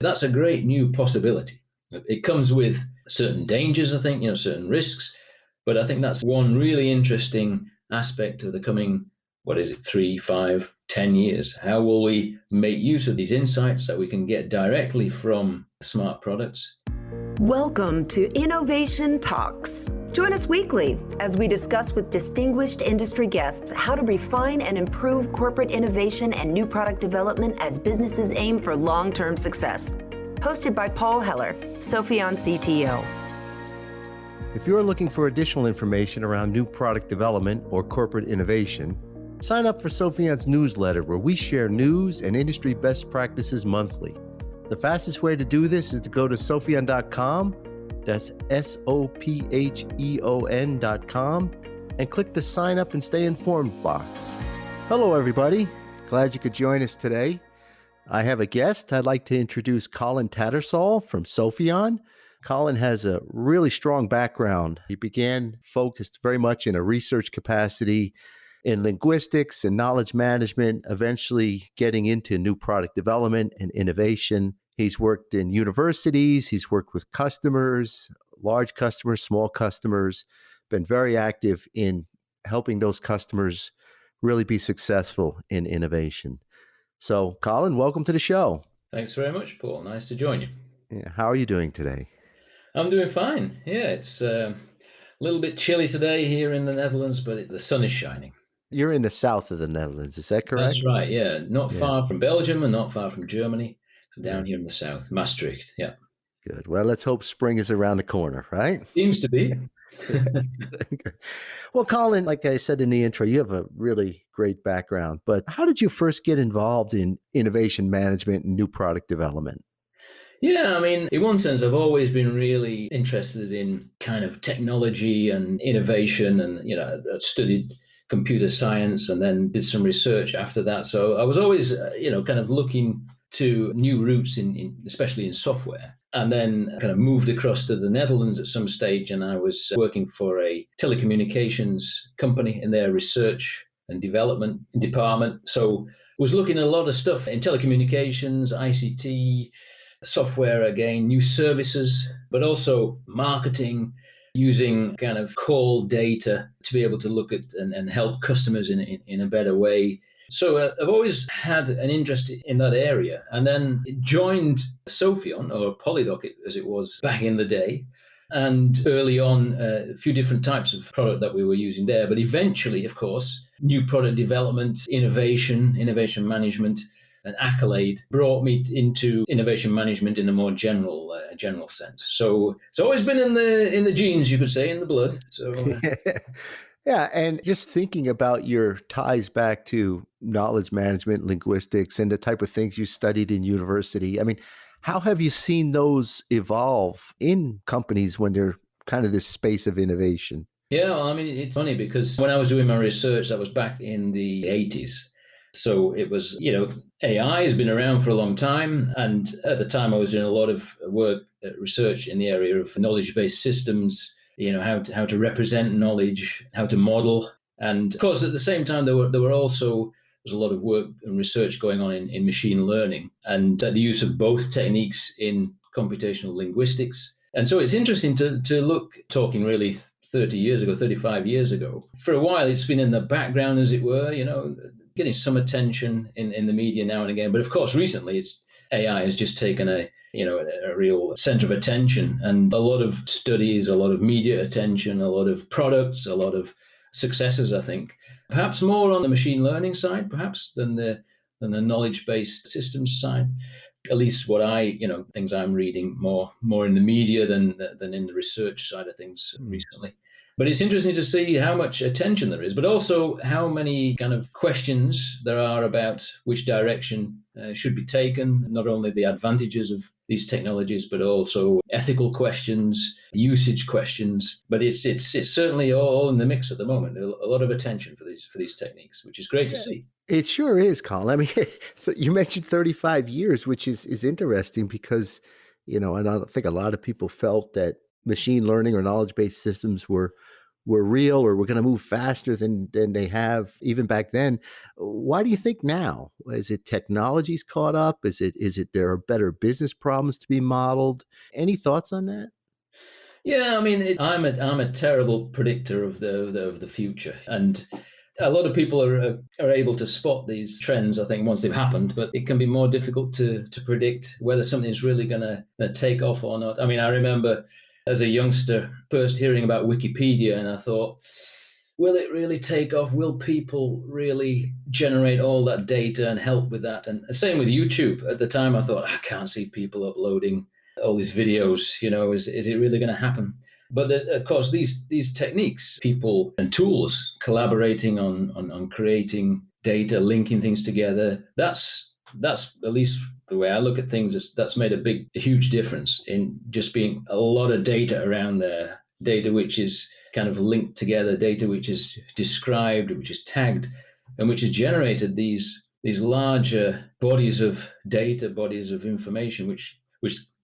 That's a great new possibility. It comes with certain dangers, I think, certain risks, but I think that's one really interesting aspect of the coming, what is it, 3, 5, 10 years? How will we make use of these insights that we can get directly from smart products? Welcome to Innovation Talks. Join us weekly as we discuss with distinguished industry guests how to refine and improve corporate innovation and new product development as businesses aim for long-term success. Hosted by Paul Heller, Sopheon CTO. If you're looking for additional information around new product development or corporate innovation, sign up for Sopheon's newsletter where we share news and industry best practices monthly. The fastest way to do this is to go to Sopheon.com, that's Sopheon.com, and click the sign up and stay informed box. Hello, everybody. Glad you could join us today. I have a guest. I'd like to introduce Colin Tattersall from Sopheon. Colin has a really strong background. He began focused very much in a research capacity in linguistics and knowledge management, eventually getting into new product development and innovation. He's worked in universities, he's worked with customers, large customers, small customers, been very active in helping those customers really be successful in innovation. So, Colin, welcome to the show. Thanks very much, Paul. Nice to join you. Yeah, how are you doing today? I'm doing fine. Yeah, it's a little bit chilly today here in the Netherlands, but the sun is shining. You're in the south of the Netherlands, is that correct? That's right, yeah. Not far from Belgium and not far from Germany. So down here in the south, Maastricht, yeah. Good. Well, let's hope spring is around the corner, right? Seems to be. Good. Well, Colin, like I said in the intro, you have a really great background, but how did you first get involved in innovation management and new product development? Yeah, I mean, in one sense, I've always been really interested in kind of technology and innovation, and, I studied computer science and then did some research after that. So I was always, kind of looking to new routes especially in software, and then kind of moved across to the Netherlands at some stage. And I was working for a telecommunications company in their research and development department. So was looking at a lot of stuff in telecommunications, ICT, software again, new services, but also marketing, using kind of call data to be able to look at and help customers in a better way. So I've always had an interest in that area, and then joined Sopheon, or Polydoc as it was back in the day. And early on, a few different types of product that we were using there. But eventually, of course, new product development, innovation management, an accolade brought me into innovation management in a more general sense. So it's always been in the genes, you could say, in the blood. So yeah, and just thinking about your ties back to knowledge management, linguistics, and the type of things you studied in university. I mean, how have you seen those evolve in companies when they're kind of this space of innovation? Yeah, well, I mean, it's funny because when I was doing my research, that was back in the 80s. So it was, AI has been around for a long time. And at the time, I was doing a lot of work, research in the area of knowledge-based systems, how to represent knowledge, how to model. And of course, at the same time, there was a lot of work and research going on in machine learning and the use of both techniques in computational linguistics. And so it's interesting to look, talking really 30 years ago, 35 years ago. For a while, it's been in the background, as it were, getting some attention in the media now and again. But of course, recently, AI has just taken a real center of attention, and a lot of studies, a lot of media attention, a lot of products, a lot of successes, I think. Perhaps more on the machine learning side, perhaps, than the knowledge-based systems side. At least what things I'm reading more in the media than in the research side of things recently. But it's interesting to see how much attention there is, but also how many kind of questions there are about which direction should be taken, not only the advantages of these technologies, but also ethical questions, usage questions. But it's certainly all in the mix at the moment. A lot of attention for these techniques, which is great to see. It sure is, Colin. I mean, you mentioned 35 years, which is interesting because, and I don't think a lot of people felt that machine learning or knowledge-based systems were were real or were going to move faster than they have even back then. Why do you think now? Is it technology's caught up? Is it there are better business problems to be modeled? Any thoughts on that? Yeah, I mean, I'm a terrible predictor of the future, and a lot of people are able to spot these trends. I think once they've happened, but it can be more difficult to predict whether something's really going to take off or not. I mean, I remember as a youngster first hearing about Wikipedia, and I thought, will it really take off? Will people really generate all that data and help with that? And same with YouTube. At the time, I thought, I can't see people uploading all these videos. Is it really going to happen? But of course, these techniques, people and tools collaborating on creating data, linking things together, that's at least the way I look at things. That's made a huge difference in just being a lot of data around there, data which is kind of linked together, data which is described, which is tagged, and which has generated these larger bodies of data, bodies of information, which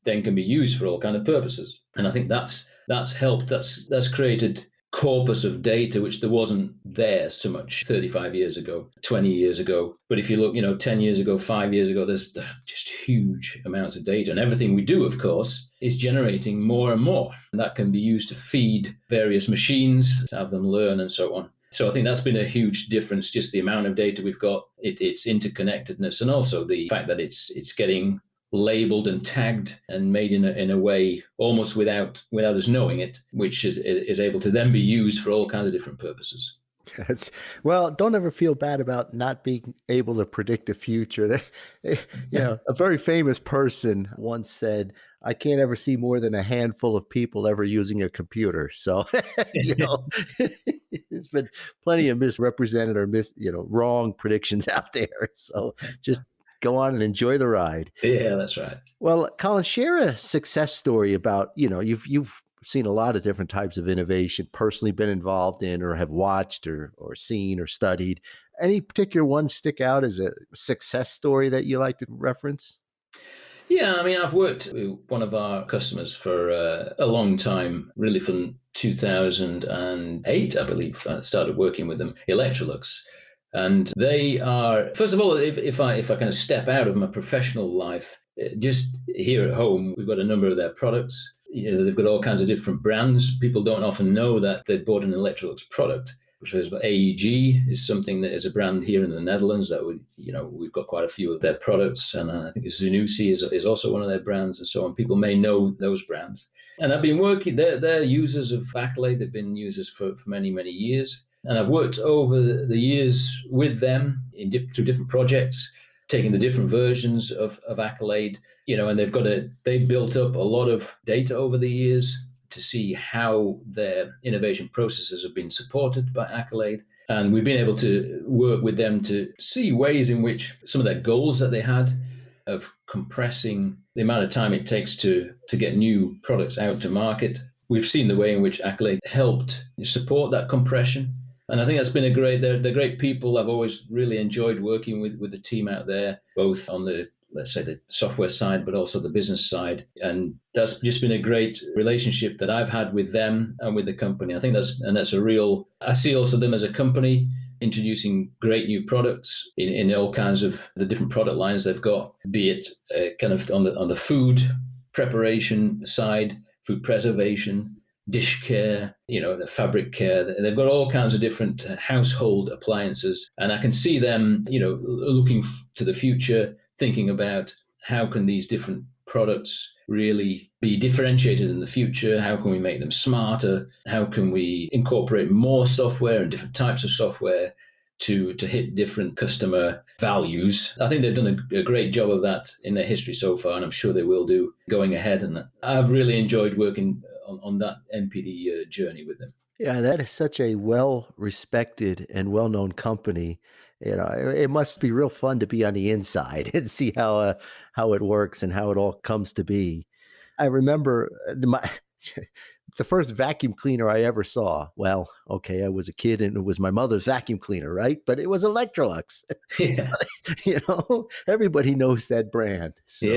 then can be used for all kind of purposes. And I think that's helped. That's created corpus of data which there wasn't there so much 35 years ago, 20 years ago. But if you look, 10 years ago, 5 years ago, there's just huge amounts of data. And everything we do, of course, is generating more and more. And that can be used to feed various machines, to have them learn and so on. So I think that's been a huge difference, just the amount of data we've got, its interconnectedness, and also the fact that it's getting labeled and tagged and made in a way almost without us knowing it, which is able to then be used for all kinds of different purposes. Well, don't ever feel bad about not being able to predict the future. A very famous person once said, I can't ever see more than a handful of people ever using a computer. So, there's been plenty of misrepresented or wrong predictions out there. So just go on and enjoy the ride. Yeah, that's right. Well, Colin, share a success story about, you've seen a lot of different types of innovation, personally been involved in or have watched or seen or studied. Any particular one stick out as a success story that you like to reference? Yeah, I mean, I've worked with one of our customers for a long time, really from 2008, I believe. I started working with them, Electrolux. And they are, first of all, if I kind of step out of my professional life, just here at home, we've got a number of their products. They've got all kinds of different brands. People don't often know that they bought an Electrolux product, which is AEG is something that is a brand here in the Netherlands that we've got quite a few of their products. And I think Zanussi is also one of their brands and so on. People may know those brands. And I've been working, they're users of Accolade. They've been users for many, many years. And I've worked over the years with them through different projects, taking the different versions of Accolade, and they've built up a lot of data over the years to see how their innovation processes have been supported by Accolade. And we've been able to work with them to see ways in which some of their goals that they had of compressing the amount of time it takes to get new products out to market. We've seen the way in which Accolade helped support that compression. And I think that's been they're great people. I've always really enjoyed working with the team out there, both on the, let's say, the software side, but also the business side. And that's just been a great relationship that I've had with them and with the company. I think that's a real, I see also them as a company introducing great new products in all kinds of the different product lines they've got, be it kind of on the food preparation side, food preservation, dish care, the fabric care. They've got all kinds of different household appliances. And I can see them, looking to the future, thinking about how can these different products really be differentiated in the future? How can we make them smarter? How can we incorporate more software and different types of software to hit different customer values? I think they've done a great job of that in their history so far, and I'm sure they will do going ahead. And I've really enjoyed working on that NPD journey with them. Yeah, that is such a well-respected and well-known company. It must be real fun to be on the inside and see how it works and how it all comes to be. I remember The first vacuum cleaner I ever saw, well, okay, I was a kid and it was my mother's vacuum cleaner, right? But it was Electrolux. Yeah. Everybody knows that brand. So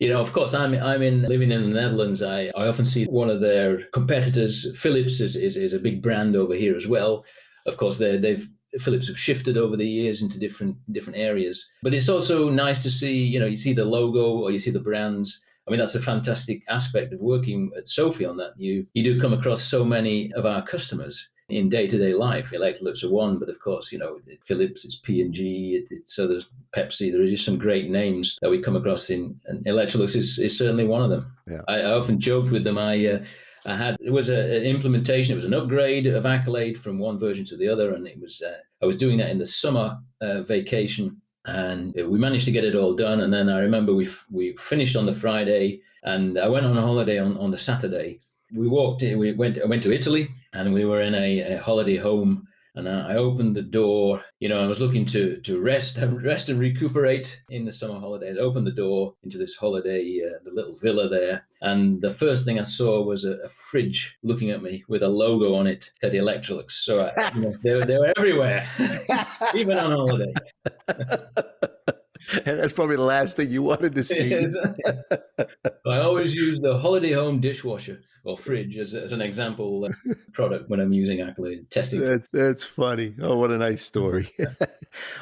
Yeah, of course, I'm in living in the Netherlands. I often see one of their competitors, Philips, is a big brand over here as well. Of course, they've Philips have shifted over the years into different areas. But it's also nice to see, you see the logo or you see the brands. I mean, that's a fantastic aspect of working at Sopheon, that you do come across so many of our customers in day-to-day life. Electrolux are one, but of course, Philips, it's P&G, so there's Pepsi. There are just some great names that we come across and Electrolux is certainly one of them. yeah. I often joked with them. It was an implementation. It was an upgrade of Accolade from one version to the other, and I was doing that in the summer vacation, and we managed to get it all done. And then I remember we finished on the Friday, and I went on a holiday on the Saturday. I went to Italy, and we were in a holiday home. And I opened the door. I was looking to rest and recuperate in the summer holidays. I opened the door into this holiday, the little villa there. And the first thing I saw was a fridge looking at me with a logo on it, said Electrolux. So they were everywhere, even on holiday. And that's probably the last thing you wanted to see. I always use the holiday home dishwasher or fridge as an example product when I'm using Accolade testing. That's funny. Oh, what a nice story.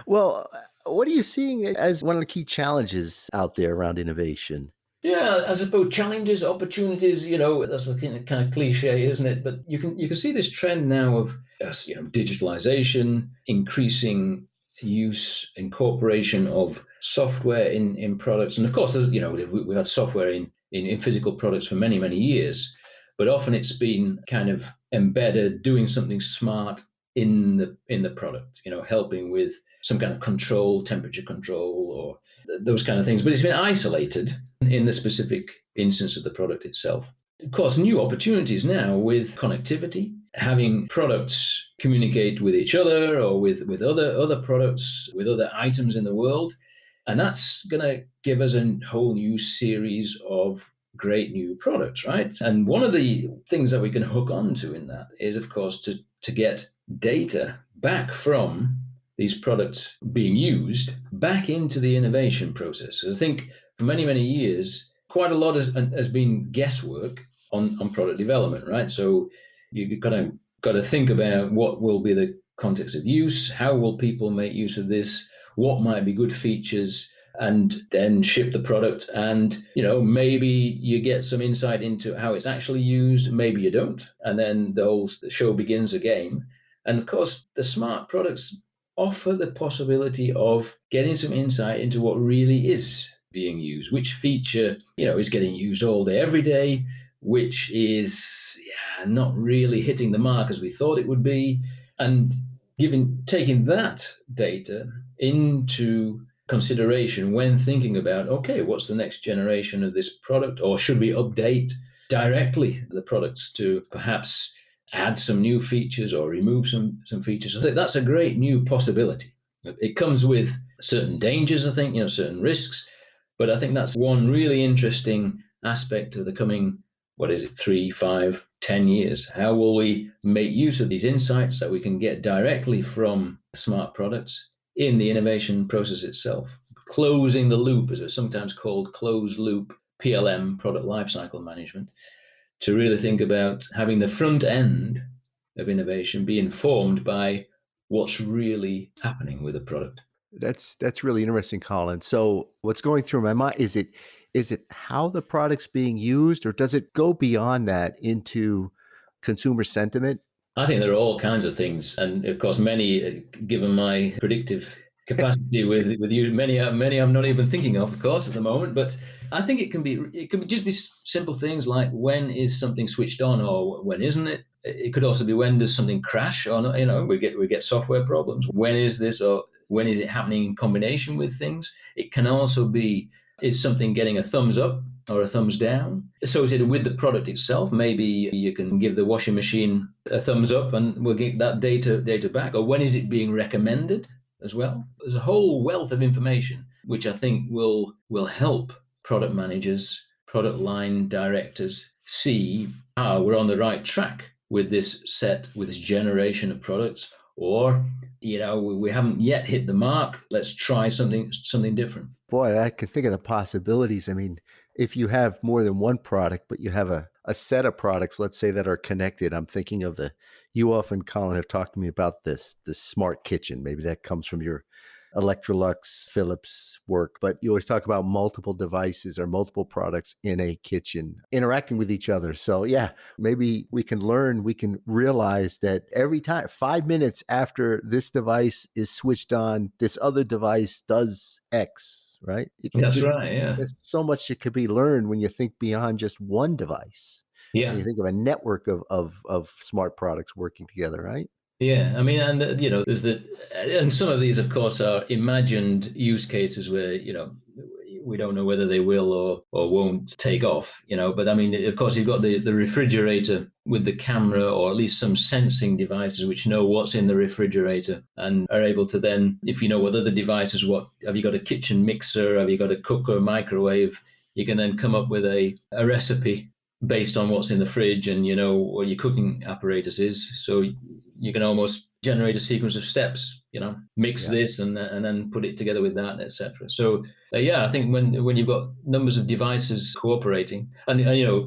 Well, what are you seeing as one of the key challenges out there around innovation? Yeah, I suppose challenges, opportunities, that's a kind of cliche, isn't it? But you can see this trend now of digitalization, increasing use, incorporation of software in products. And of course, we've had software in physical products for many, many years, but often it's been kind of embedded, doing something smart in the product, helping with some kind of control, temperature control, or those kind of things. But it's been isolated in the specific instance of the product itself. Of course, new opportunities now with connectivity, having products communicate with each other or with other products, with other items in the world. And that's going to give us a whole new series of great new products, right? And one of the things that we can hook onto in that is, of course, to get data back from these products being used back into the innovation process. I think for many, many years, quite a lot has been guesswork on product development, right? So you've got to think about what will be the context of use, how will people make use of this, what might be good features, and then ship the product. And maybe you get some insight into how it's actually used, maybe you don't, and then the show begins again. And of course, the smart products offer the possibility of getting some insight into what really is being used, which feature is getting used all day, every day, which is not really hitting the mark as we thought it would be. And taking that data into consideration when thinking about, okay, what's the next generation of this product, or should we update directly the products to perhaps add some new features or remove some features? I think that's a great new possibility. It comes with certain dangers, I think, certain risks, but I think that's one really interesting aspect of the coming, 3, 5, 10 years? How will we make use of these insights that we can get directly from smart products in the innovation process itself? Closing the loop, as it's sometimes called, closed loop PLM, product lifecycle management, to really think about having the front end of innovation be informed by what's really happening with a product. That's really interesting, Colin. So what's going through my mind, is it how the product's being used, or does it go beyond that into consumer sentiment? I think there are all kinds of things, and of course, many, given my predictive capacity with you, many I'm not even thinking of course, at the moment. But I think it can just be simple things like, when is something switched on, or when isn't it? It could also be, when does something crash, or not, we get software problems. When is this, or when is it happening in combination with things? It can also be, is something getting a thumbs up or a thumbs down associated with the product itself? Maybe you can give the washing machine a thumbs up and we'll get that data back. Or when is it being recommended as well? There's a whole wealth of information which I think will help product managers product line directors see how we're on the right track with this generation of products, or we haven't yet hit the mark. Let's try something different. Boy, I can think of the possibilities. I mean, if you have more than one product, but you have a set of products, let's say, that are connected. I'm thinking of you often, Colin, have talked to me about this smart kitchen. Maybe that comes from your Electrolux, Philips work, but you always talk about multiple devices or multiple products in a kitchen interacting with each other. So yeah, maybe we can realize that every time, 5 minutes after this device is switched on, this other device does X, right? That's right. Yeah. There's so much that could be learned when you think beyond just one device. Yeah. When you think of a network of smart products working together, right? Yeah, I mean, and there's and some of these, of course, are imagined use cases where we don't know whether they will or won't take off. But I mean, of course, you've got the refrigerator with the camera, or at least some sensing devices which know what's in the refrigerator and are able to then, if you know what other devices, what have you got, a kitchen mixer, have you got a cooker, microwave, you can then come up with a recipe based on what's in the fridge and what your cooking apparatus is. So you can almost generate a sequence of steps, mix this and then put it together with that, etc. So I think when you've got numbers of devices cooperating, and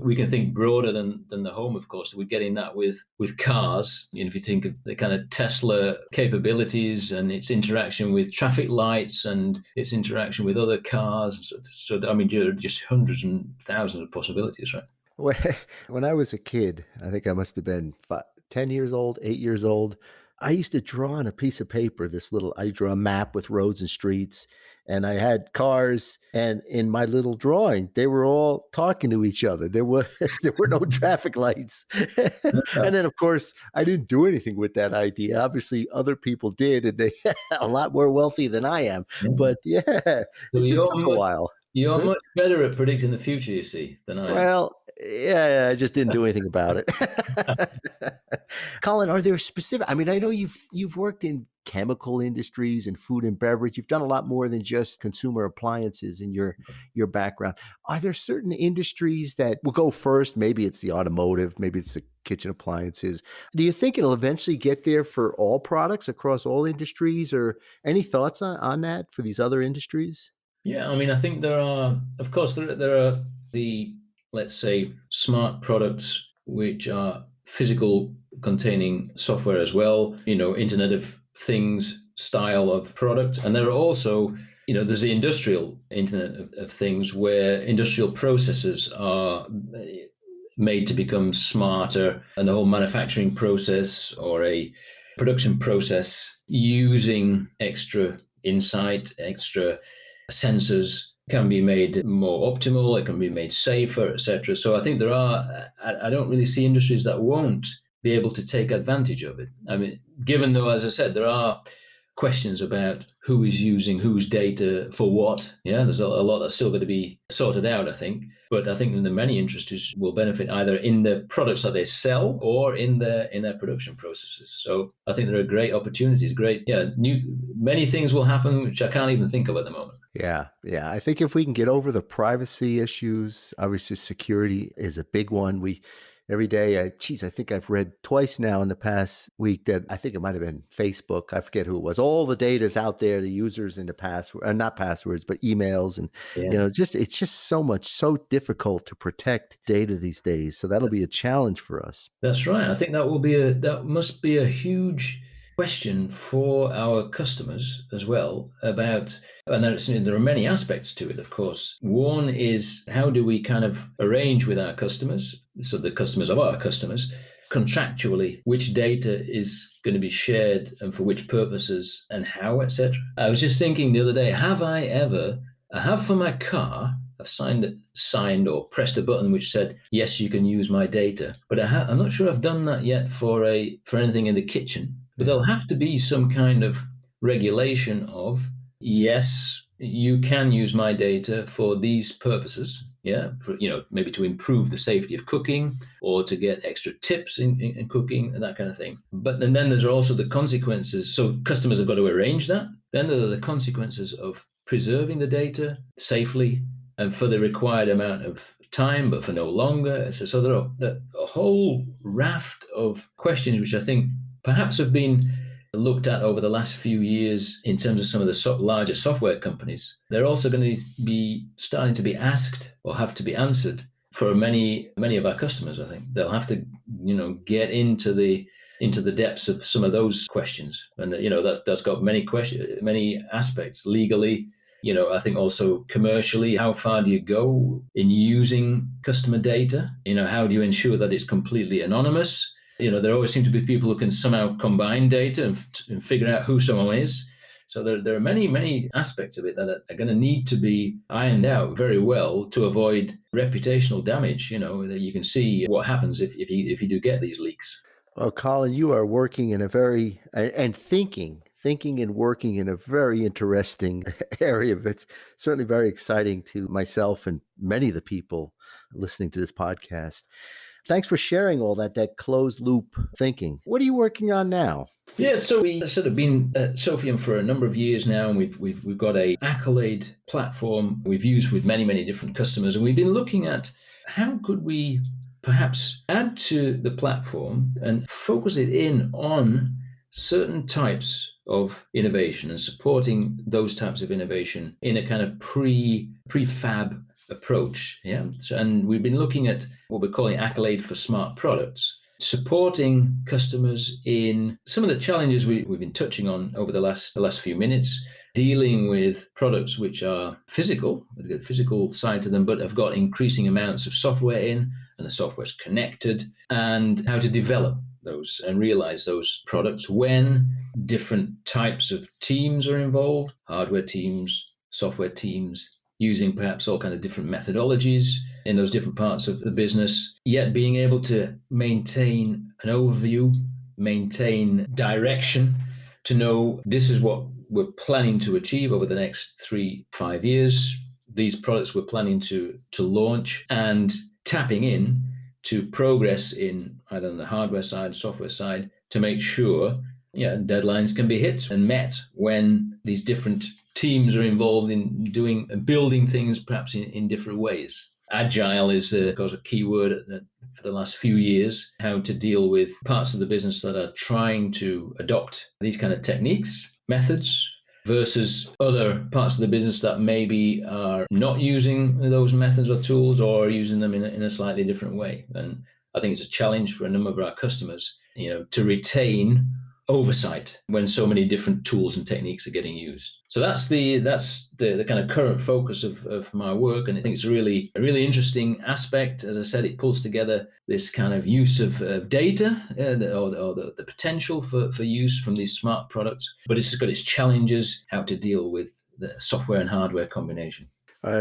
we can think broader than the home, of course. We're getting that with cars. If you think of the kind of Tesla capabilities and its interaction with traffic lights and its interaction with other cars. So I mean, there are just hundreds and thousands of possibilities, right? When I was a kid, I think I must have been 10 years old, 8 years old. I used to draw on a piece of paper, I drew a map with roads and streets, and I had cars, and in my little drawing, they were all talking to each other. There were no traffic lights. And then, of course, I didn't do anything with that idea. Obviously, other people did, and they a lot more wealthy than I am. But it just took a while. You're much better at predicting the future, you see, than I am. Well, yeah, I just didn't do anything about it. Colin, are there specific? I mean, I know you've worked in chemical industries and food and beverage. You've done a lot more than just consumer appliances in your background. Are there certain industries that will go first? Maybe it's the automotive, maybe it's the kitchen appliances. Do you think it'll eventually get there for all products across all industries, or any thoughts on that for these other industries? Yeah, I mean, I think there are, of course, there are the, let's say, smart products which are physical, containing software as well, Internet of Things style of product. And there are also, there's the industrial Internet of Things, where industrial processes are made to become smarter, and the whole manufacturing process or a production process using extra insight, extra sensors can be made more optimal, it can be made safer, etc. So I think I don't really see industries that won't be able to take advantage of it. I mean, given though, as I said, there are questions about who is using whose data for what. Yeah, there's a lot that's still going to be sorted out, I think. But I think the many industries will benefit either in the products that they sell or in their production processes. So I think there are great opportunities, many things will happen which I can't even think of at the moment. Yeah. I think if we can get over the privacy issues, obviously security is a big one. Every day, I think I've read twice now in the past week that I think it might have been Facebook. I forget who it was. All the data is out there, the users in the password, not passwords, but emails. And, it's just so difficult to protect data these days. So that'll be a challenge for us. That's right. I think that must be a huge question for our customers as well about, and there are many aspects to it, of course. One is, how do we kind of arrange with our customers, so the customers of our customers, contractually, which data is going to be shared and for which purposes and how, etc. I was just thinking the other day, I have for my car, I've signed or pressed a button which said, yes, you can use my data, but I'm not sure I've done that yet for anything in the kitchen. But there'll have to be some kind of regulation of, yes, you can use my data for these purposes. Yeah, maybe to improve the safety of cooking or to get extra tips in cooking and that kind of thing. But then there's also the consequences. So customers have got to arrange that. Then there are the consequences of preserving the data safely and for the required amount of time, but for no longer. So there are a whole raft of questions which I think perhaps have been looked at over the last few years in terms of some of the larger software companies. They're also going to be starting to be asked or have to be answered for many of our customers. I think they'll have to, get into the depths of some of those questions, and that's got many aspects legally. I think also commercially, how far do you go in using customer data? How do you ensure that it's completely anonymous? There always seem to be people who can somehow combine data and figure out who someone is. So there are many aspects of it that are going to need to be ironed out very well to avoid reputational damage. That you can see what happens if you do get these leaks. Well, Colin, you are working in thinking and working in a very interesting area. It's certainly very exciting to myself and many of the people listening to this podcast. Thanks for sharing all that closed loop thinking. What are you working on now? Yeah, so we've sort of been at Sopheon for a number of years now, and we've got a Accolade platform we've used with many different customers, and we've been looking at how could we perhaps add to the platform and focus it in on certain types of innovation and supporting those types of innovation in a kind of prefab approach. Yeah. So, and we've been looking at what we're calling Accolade for Smart Products, supporting customers in some of the challenges we've been touching on over the last few minutes, dealing with products which are physical, with a physical side to them, but have got increasing amounts of software in, and the software's connected, and how to develop those and realize those products when different types of teams are involved, hardware teams, software teams, using perhaps all kind of different methodologies in those different parts of the business, yet being able to maintain an overview, maintain direction, to know this is what we're planning to achieve over the next 3-5 years. These products we're planning to launch, and tapping in to progress in either on the hardware side, software side, to make sure deadlines can be hit and met when these different teams are involved in doing and building things perhaps in different ways. Agile is, of course, a key word for the last few years, how to deal with parts of the business that are trying to adopt these kind of techniques, methods, versus other parts of the business that maybe are not using those methods or tools, or using them in a slightly different way. And I think it's a challenge for a number of our customers, to retain oversight when so many different tools and techniques are getting used. So that's the kind of current focus of my work, and I think it's a really interesting aspect. As I said, it pulls together this kind of use of data or the potential for use from these smart products, but it's got its challenges, how to deal with the software and hardware combination.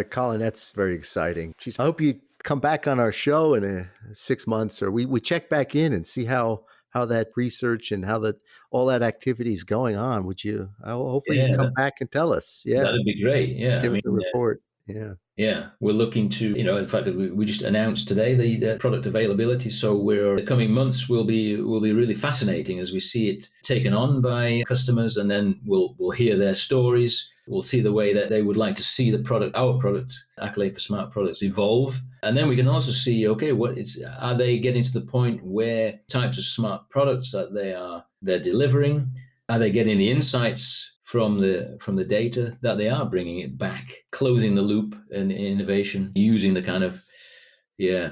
Colin, that's very exciting. Jeez, I hope you come back on our show in 6 months, or we check back in and see how that research and how all that activity is going on. Would you? Hopefully you come back and tell us. Yeah, that'd be great. Yeah, give us the report. Yeah, we're looking to, in fact, we just announced today the product availability. So the coming months will be really fascinating as we see it taken on by customers, and then we'll hear their stories. We'll see the way that they would like to see our product, Accolade for Smart Products, evolve. And then we can also see, okay, are they getting to the point where types of smart products that they're delivering, are they getting the insights from the data that they are bringing it back, closing the loop in innovation, using the kind of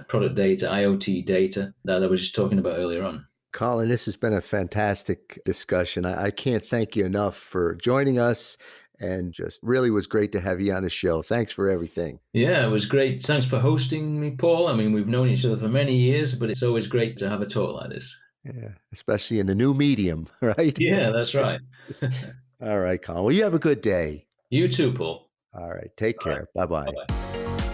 product data, IoT data that I was just talking about earlier on. Colin, this has been a fantastic discussion. I can't thank you enough for joining us, and just really was great to have you on the show. Thanks for everything. Yeah, it was great. Thanks for hosting me, Paul. I mean, we've known each other for many years, but it's always great to have a talk like this. Yeah, especially in the new medium, right? Yeah, that's right. All right, Colin. Well, you have a good day. You too, Paul. All right. Take care. Bye-bye. Bye-bye.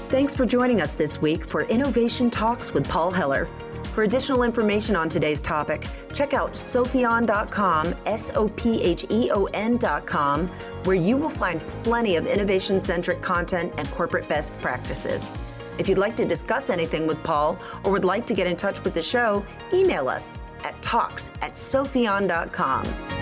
Thanks for joining us this week for Innovation Talks with Paul Heller. For additional information on today's topic, check out Sopheon.com, Sopheon.com, where you will find plenty of innovation-centric content and corporate best practices. If you'd like to discuss anything with Paul or would like to get in touch with the show, email us at talks@sopheon.com.